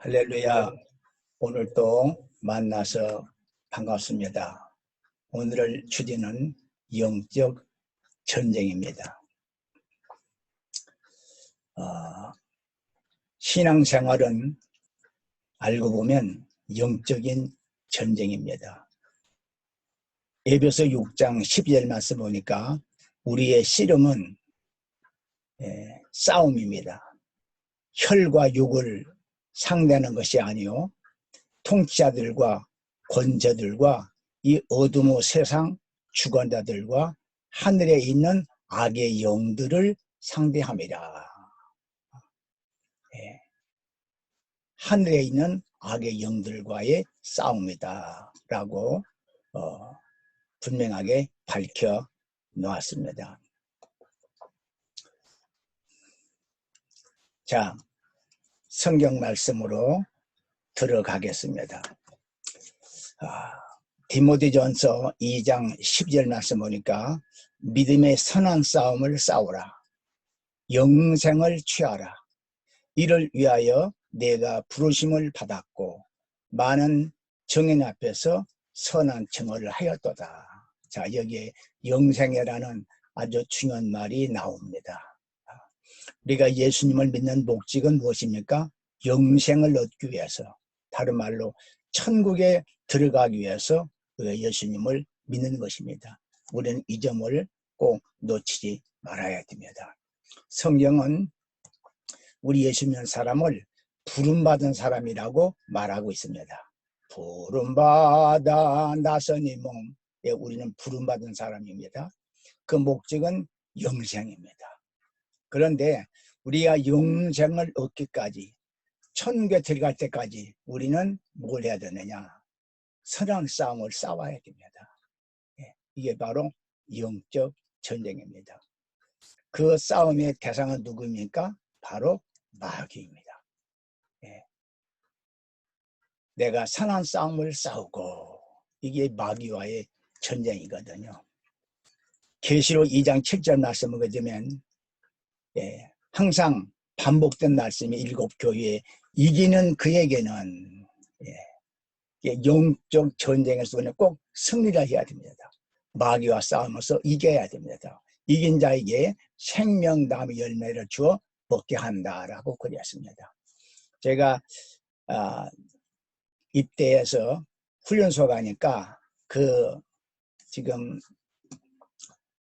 할렐루야. 오늘 또 만나서 반갑습니다. 오늘 주제는 영적 전쟁입니다. 신앙생활은 알고 보면 영적인 전쟁입니다. 에베소 6장 12절 말씀 보니까 우리의 씨름은 싸움입니다. 혈과 육을 상대하는 것이 아니요 통치자들과 권세들과 이 어둠의 세상 주관자들과 하늘에 있는 악의 영들을 상대함이라. 하늘에 있는 악의 영들과의 싸움이다 라고 분명하게 밝혀 놓았습니다. 자, 성경 말씀으로 들어가겠습니다. 디모데전서 2장 10절 말씀 보니까 믿음의 선한 싸움을 싸우라. 영생을 취하라. 이를 위하여 내가 부르심을 받았고 많은 정인 앞에서 선한 증언을 하였도다. 자, 여기에 영생이라는 아주 중요한 말이 나옵니다. 우리가 예수님을 믿는 목적은 무엇입니까? 영생을 얻기 위해서, 다른 말로 천국에 들어가기 위해서 우리가 예수님을 믿는 것입니다. 우리는 이 점을 꼭 놓치지 말아야 됩니다. 성경은 우리 예수 믿는 사람을 부름받은 사람이라고 말하고 있습니다. 부름받아 나서니 몸, 우리는 부름받은 사람입니다. 그 목적은 영생입니다. 그런데 우리가 영생을 얻기까지, 천국에 들어갈 때까지 우리는 뭘 해야 되느냐? 선한 싸움을 싸워야 됩니다. 이게 바로 영적 전쟁입니다. 그 싸움의 대상은 누구입니까? 바로 마귀입니다. 내가 선한 싸움을 싸우고, 이게 마귀와의 전쟁이거든요. 계시록 2장 7절 말씀을 보게 되면 항상 반복된 말씀이 7교회에 이기는 그에게는 영적 전쟁에서 꼭 승리를 해야 됩니다. 마귀와 싸우면서 이겨야 됩니다. 이긴 자에게 생명나무 열매를 주어 먹게 한다라고 그랬습니다. 제가 입대해서 훈련소 가니까 그 지금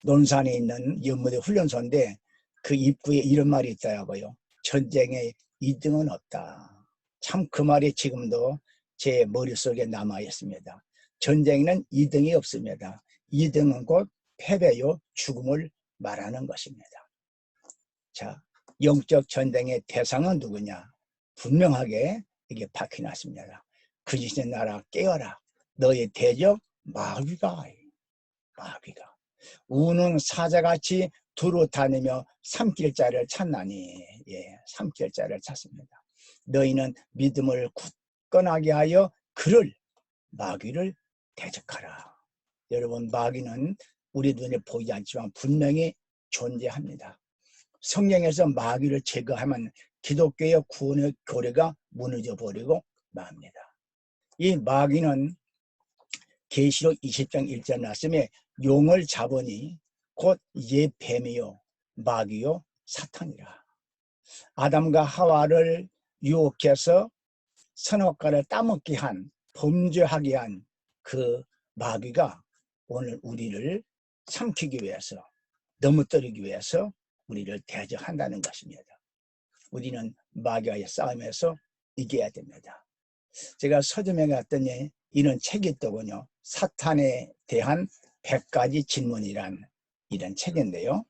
논산에 있는 연무대 훈련소인데 그 입구에 이런 말이 있더라고요. 전쟁에 2등은 없다. 참 그 말이 지금도 제 머릿속에 남아 있습니다. 전쟁에는 2등이 없습니다. 2등은 곧 패배요, 죽음을 말하는 것입니다. 자, 영적 전쟁의 대상은 누구냐? 분명하게 이게 밝혀놨습니다. 그리스도의 나라 깨어라. 너의 대적 마귀가 우는 사자같이 두루 다니며 삼킬 자를 찾나니, 삼킬 자를 찾습니다. 너희는 믿음을 굳건하게 하여 그를, 마귀를 대적하라. 여러분, 마귀는 우리 눈에 보이지 않지만 분명히 존재합니다. 성경에서 마귀를 제거하면 기독교의 구원의 교리가 무너져 버리고 맙니다. 이 마귀는 계시록 20장 1절 말씀에 용을 잡으니 곧 뱀이요 마귀요 사탄이라. 아담과 하와를 유혹해서 선악과를 따먹게 한, 범죄하게 한 그 마귀가 오늘 우리를 삼키기 위해서, 넘어뜨리기 위해서 우리를 대적한다는 것입니다. 우리는 마귀와의 싸움에서 이겨야 됩니다. 제가 서점에 갔더니 이런 책이 있더군요. 사탄에 대한 100가지 질문이란 이런 책인데요.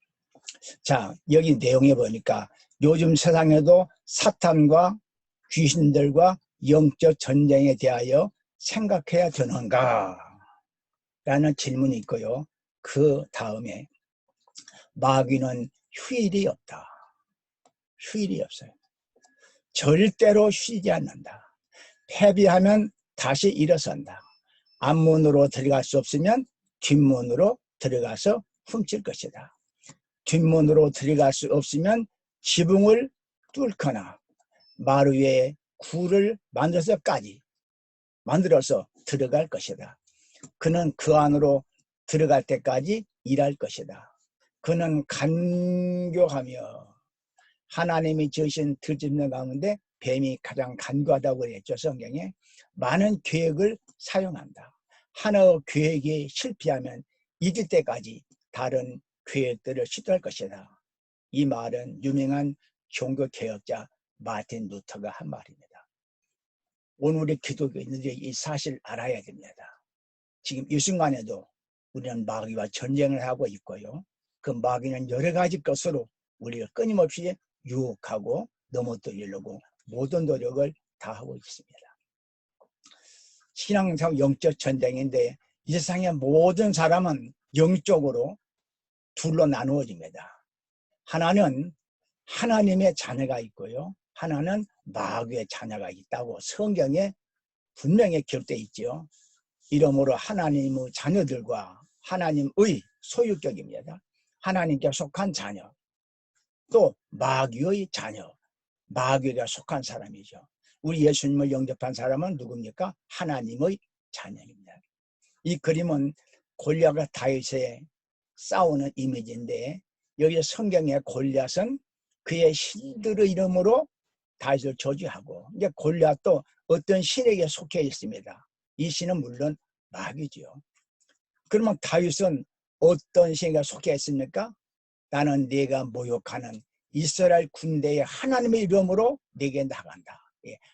자, 여기 내용에 보니까 요즘 세상에도 사탄과 귀신들과 영적 전쟁에 대하여 생각해야 되는가? 라는 질문이 있고요. 그 다음에 마귀는 휴일이 없다. 휴일이 없어요. 절대로 쉬지 않는다. 패배하면 다시 일어선다. 앞문으로 들어갈 수 없으면 뒷문으로 들어가서 훔칠 것이다. 뒷문으로 들어갈 수 없으면 지붕을 뚫거나 마루 위에 굴을 만들어서 들어갈 것이다. 그는 그 안으로 들어갈 때까지 일할 것이다. 그는 간교하며, 하나님이 지으신 들짐승 가운데 뱀이 가장 간교하다고 그랬죠. 성경에. 많은 계획을 사용한다. 하나의 계획이 실패하면 잊을 때까지 다른 계획들을 시도할 것이다. 이 말은 유명한 종교개혁자 마틴 루터가 한 말입니다. 오늘 우리 기독교인들이 이 사실 알아야 됩니다. 지금 이 순간에도 우리는 마귀와 전쟁을 하고 있고요. 그 마귀는 여러 가지 것으로 우리가 끊임없이 유혹하고 넘어뜨리려고 모든 노력을 다하고 있습니다. 신앙상 영적 전쟁인데 이 세상의 모든 사람은 영적으로 둘로 나누어집니다. 하나는 하나님의 자녀가 있고요. 하나는 마귀의 자녀가 있다고 성경에 분명히 기록되어 있죠. 이러므로 하나님의 자녀들과 하나님의 소유격입니다. 하나님께 속한 자녀, 또 마귀의 자녀, 마귀가 속한 사람이죠. 우리 예수님을 영접한 사람은 누굽니까? 하나님의 자녀입니다. 이 그림은 골리앗과 다윗의 싸우는 이미지인데, 여기 성경의 골리앗은 그의 신들의 이름으로 다윗을 저주하고, 이제 골리앗도 어떤 신에게 속해 있습니다. 이 신은 물론 마귀지요. 그러면 다윗은 어떤 신에게 속해 있습니까? 나는 네가 모욕하는 이스라엘 군대의 하나님의 이름으로 네게 나간다.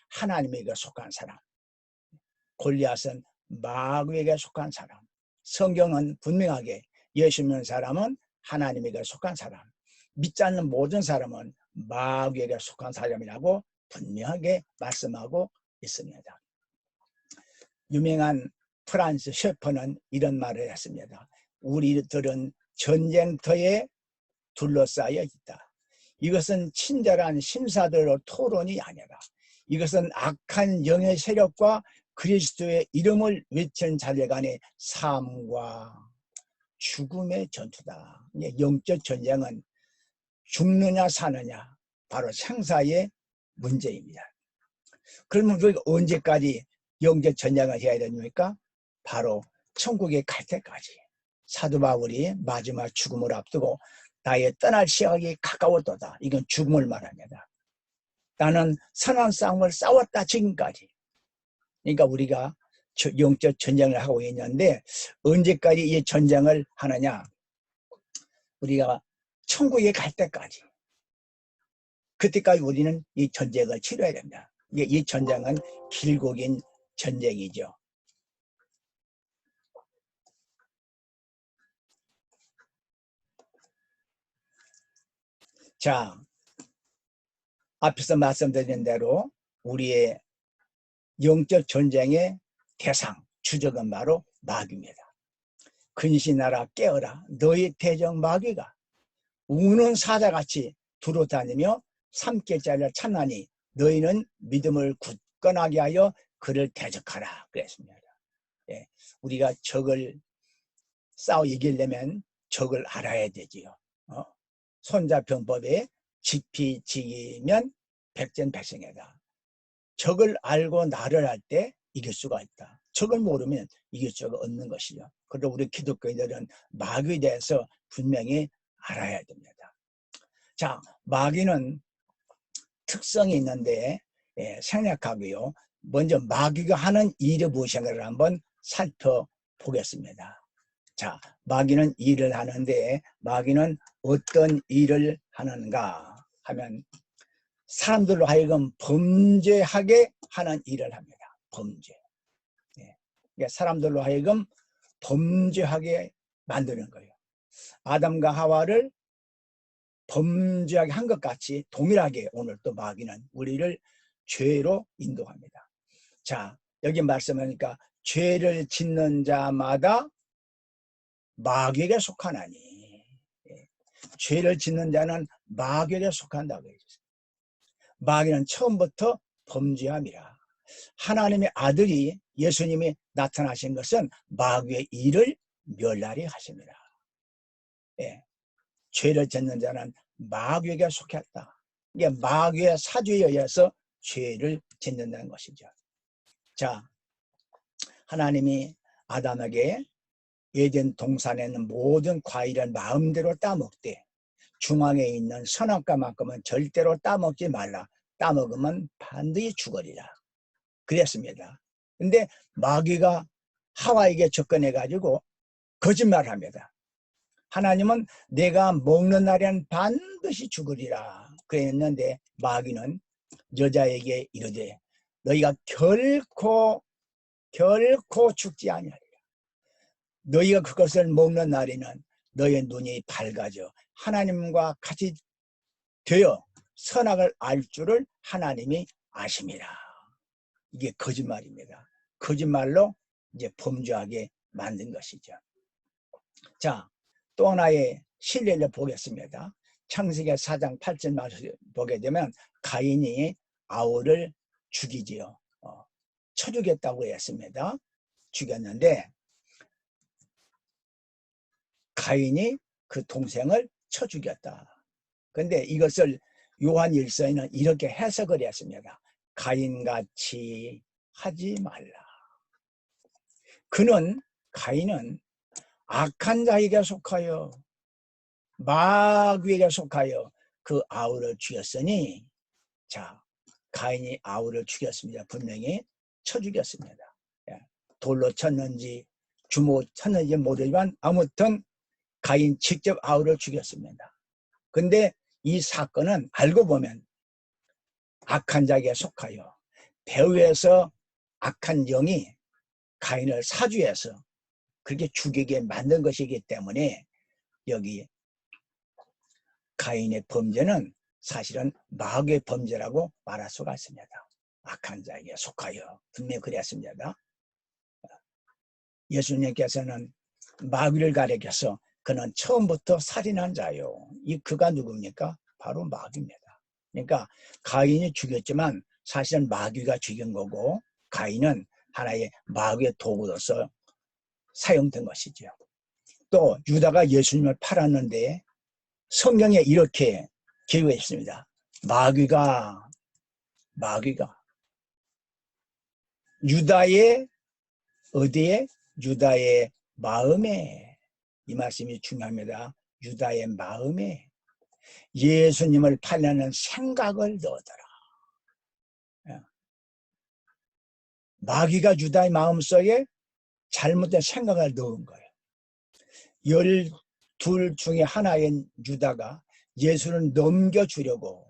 하나님에게 속한 사람. 골리앗은 마귀에게 속한 사람. 성경은 분명하게 예수 믿는 사람은 하나님에게 속한 사람, 믿지 않는 모든 사람은 마귀에게 속한 사람이라고 분명하게 말씀하고 있습니다. 유명한 프란스 셰퍼는 이런 말을 했습니다. 우리들은 전쟁터에 둘러싸여 있다. 이것은 친절한 신사들의 토론이 아니라 이것은 악한 영의 세력과 그리스도의 이름을 외치는 자들 간의 삶과 죽음의 전투다. 영적 전쟁은 죽느냐 사느냐, 바로 생사의 문제입니다. 그러면 우리가 언제까지 영적 전쟁을 해야 됩니까? 바로 천국에 갈 때까지. 사도 바울이 마지막 죽음을 앞두고 나의 떠날 시각이 가까웠도다. 이건 죽음을 말합니다. 나는 선한 싸움을 싸웠다 지금까지. 그러니까 우리가 영적 전쟁을 하고 있는데 언제까지 이 전쟁을 하느냐? 우리가 천국에 갈 때까지. 그때까지 우리는 이 전쟁을 치러야 됩니다. 이 전쟁은 길고 긴 전쟁이죠. 자, 앞에서 말씀드린 대로 우리의 영적 전쟁의 대상, 주적은 바로 마귀입니다. 근신하라 깨어라, 너희 대적 마귀가 우는 사자같이 두루다니며 삼킬자를 찾나니 너희는 믿음을 굳건하게 하여 그를 대적하라 그랬습니다. 예, 우리가 적을 싸워 이기려면 적을 알아야 되지요. 손자병법에 지피지기면 백전백승이다. 적을 알고 나를 할 때 이길 수가 있다. 적을 모르면 이길 수가 없는 것이죠. 그리고 우리 기독교인들은 마귀에 대해서 분명히 알아야 됩니다. 자, 마귀는 특성이 있는데 생략하고요. 먼저 마귀가 하는 일이 무엇인가를 한번 살펴보겠습니다. 자, 마귀는 일을 하는데 마귀는 어떤 일을 하는가 하면 사람들로 하여금 범죄하게 하는 일을 합니다. 범죄. 사람들로 하여금 범죄하게 만드는 거예요. 아담과 하와를 범죄하게 한 것 같이 동일하게 오늘 또 마귀는 우리를 죄로 인도합니다. 자, 여기 말씀하니까 죄를 짓는 자마다 마귀에게 속하나니, 죄를 짓는 자는 마귀에게 속한다고 해주세요. 마귀는 처음부터 범죄함이라. 하나님의 아들이 예수님이 나타나신 것은 마귀의 일을 멸하리 하십니다. 죄를 짓는 자는 마귀에게 속했다. 이게 마귀의 사주에 의해서 죄를 짓는다는 것이죠. 자, 하나님이 아담에게 에덴 동산에 있는 모든 과일을 마음대로 따먹되 중앙에 있는 선악과만큼은 절대로 따먹지 말라. 따먹으면 반드시 죽으리라. 그랬습니다. 근데 마귀가 하와에게 접근해 가지고 거짓말을 합니다. 하나님은 내가 먹는 날에는 반드시 죽으리라 그랬는데 마귀는 여자에게 이르되 너희가 결코 죽지 아니하리라. 너희가 그것을 먹는 날에는 너희의 눈이 밝아져 하나님과 같이 되어 선악을 알 줄을 하나님이 아심이라. 이게 거짓말입니다. 거짓말로 이제 범죄하게 만든 것이죠. 자, 또 하나의 실례를 보겠습니다. 창세기 4장 8절 말씀 보게 되면 가인이 아우를 죽이지요. 쳐 죽였다고 했습니다. 죽였는데 가인이 그 동생을 쳐 죽였다. 그런데 이것을 요한 1서에는 이렇게 해석을 했습니다. 가인같이 하지 말라. 가인은 악한 자에게 속하여 마귀에게 속하여 그 아우를 죽였으니 자 가인이 아우를 죽였습니다. 분명히 쳐 죽였습니다. 돌로 쳤는지 주먹 쳤는지 모르지만 아무튼 가인 직접 아우를 죽였습니다. 근데 이 사건은 알고 보면 악한 자에게 속하여 배후에서 악한 영이 가인을 사주해서 그렇게 죽이게 만든 것이기 때문에 여기 가인의 범죄는 사실은 마귀의 범죄라고 말할 수가 있습니다. 악한 자에게 속하여 분명히 그랬습니다. 예수님께서는 마귀를 가리켜서 그는 처음부터 살인한 자요. 그가 누굽니까? 바로 마귀입니다. 그러니까 가인이 죽였지만 사실은 마귀가 죽인 거고 가인은 하나의 마귀의 도구로서 사용된 것이죠. 또 유다가 예수님을 팔았는데 성경에 이렇게 기록했습니다. 마귀가 유다의 어디에? 유다의 마음에. 이 말씀이 중요합니다. 유다의 마음에 예수님을 팔려는 생각을 넣더라. 마귀가 유다의 마음속에 잘못된 생각을 넣은 거예요. 12 중에 하나인 유다가 예수를 넘겨주려고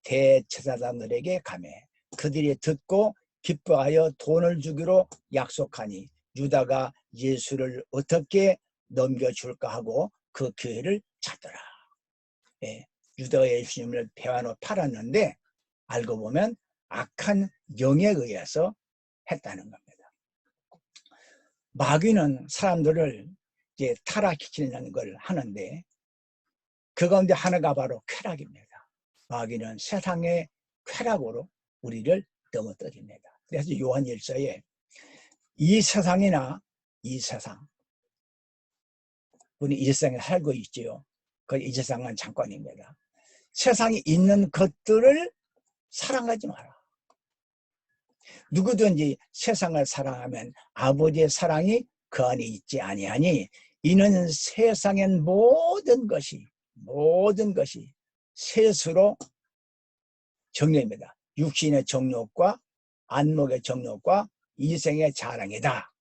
대제사장들에게 가매 그들이 듣고 기뻐하여 돈을 주기로 약속하니 유다가 예수를 어떻게 넘겨줄까 하고 그 기회를 찾더라. 유다가 예수님을 배반으로 팔았는데 알고 보면 악한 영에 의해서 했다는 겁니다. 마귀는 사람들을 이제 타락시키는 걸 하는데 그 가운데 하나가 바로 쾌락입니다. 마귀는 세상의 쾌락으로 우리를 넘어뜨립니다. 그래서 요한 1서에 이 세상이나 이 세상 우리 이 세상에 살고 있지요. 그 이 세상은 잠깐입니다. 세상에 있는 것들을 사랑하지 마라. 누구든지 세상을 사랑하면 아버지의 사랑이 그 안에 있지 아니하니 이는 세상엔 모든 것이 셋으로 정욕입니다. 육신의 정욕과 안목의 정욕과 이생의 자랑이다.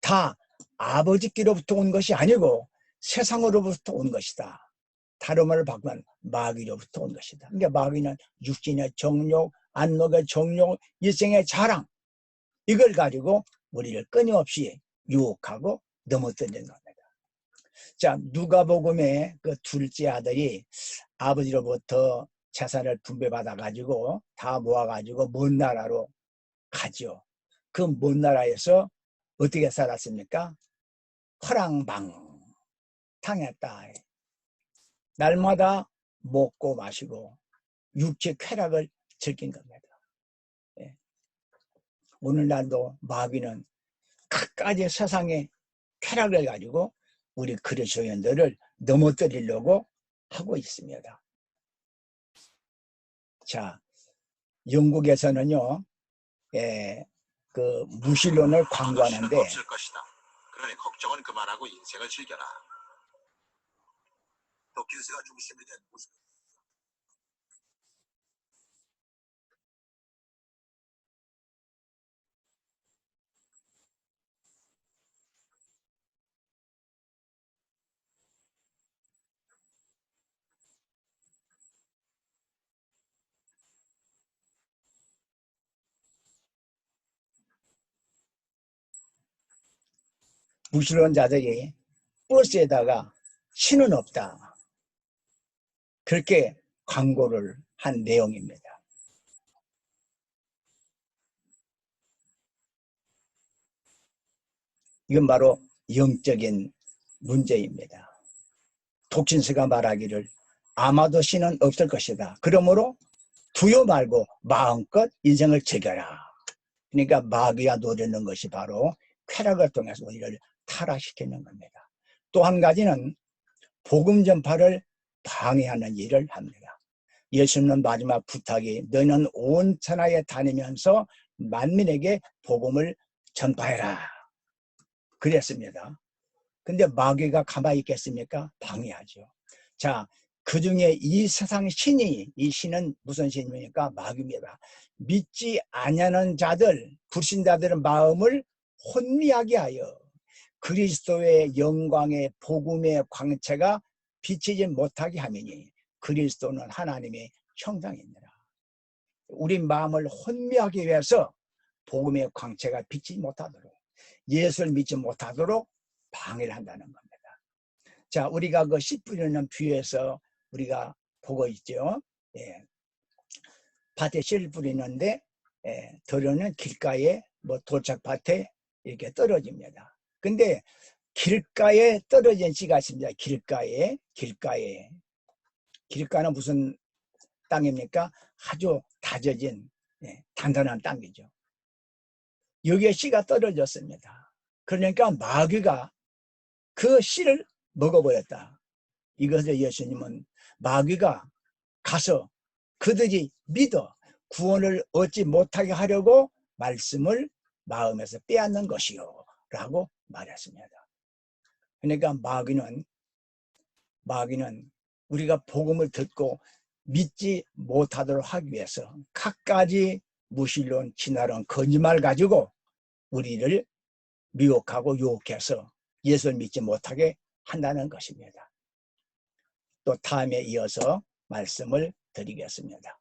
다 아버지께로부터 온 것이 아니고 세상으로부터 온 것이다. 다른 말을 바꾸면 마귀로부터 온 것이다. 그러니까 마귀는 육신의 정욕, 안목의 정욕, 이생의 자랑 이걸 가지고 우리를 끊임없이 유혹하고 넘어뜨리는 겁니다. 자, 누가복음의 그 둘째 아들이 아버지로부터 재산을 분배받아 가지고 다 모아 가지고 먼 나라로 가죠. 그 먼 나라에서 어떻게 살았습니까? 허랑방 당했다. 날마다 먹고 마시고 육체 쾌락을 즐긴 겁니다. 오늘날도 마귀는 갖가지 세상의 쾌락을 가지고 우리 그리스도인들을 넘어뜨리려고 하고 있습니다. 자, 영국에서는요, 그 무신론을 광고하는데 없을 것이다. 그러니 걱정은 그만하고 인생을 즐겨라. 도킨스가 중심이 된 무신론자들이 버스에다가 신은 없다. 그렇게 광고를 한 내용입니다. 이건 바로 영적인 문제입니다. 독신스가 말하기를 아마도 신은 없을 것이다. 그러므로 두요 말고 마음껏 인생을 즐겨라. 그러니까 마귀가 노리는 것이 바로 쾌락을 통해서 우리를 타락시키는 겁니다. 또 한 가지는 복음 전파를 방해하는 일을 합니다. 예수님은 마지막 부탁이 너는 온 천하에 다니면서 만민에게 복음을 전파해라. 그랬습니다. 근데 마귀가 가만히 있겠습니까? 방해하죠. 자, 그 중에 이 세상 신이, 이 신은 무슨 신입니까? 마귀입니다. 믿지 아니하는 자들, 불신자들의 마음을 혼미하게 하여 그리스도의 영광의 복음의 광채가 비치지 못하게 하미니 그리스도는 하나님의 형상입니다. 우리 마음을 혼미하기 위해서 복음의 광채가 비치지 못하도록, 예수를 믿지 못하도록 방해를 한다는 겁니다. 자, 우리가 그 씨 뿌리는 비유에서 우리가 보고 있죠. 예. 밭에 씨를 뿌리는데 들어는 길가에 뭐 돌짝밭에 이렇게 떨어집니다. 근데 길가에 떨어진 씨가 있습니다. 길가는 무슨 땅입니까? 아주 다져진 단단한 땅이죠. 여기에 씨가 떨어졌습니다. 그러니까 마귀가 그 씨를 먹어버렸다. 이것을 예수님은 마귀가 가서 그들이 믿어 구원을 얻지 못하게 하려고 말씀을 마음에서 빼앗는 것이요 라고 말했습니다. 그러니까 마귀는 우리가 복음을 듣고 믿지 못하도록 하기 위해서 갖가지 무신론, 진화론, 거짓말 가지고 우리를 미혹하고 유혹해서 예수를 믿지 못하게 한다는 것입니다. 또 다음에 이어서 말씀을 드리겠습니다.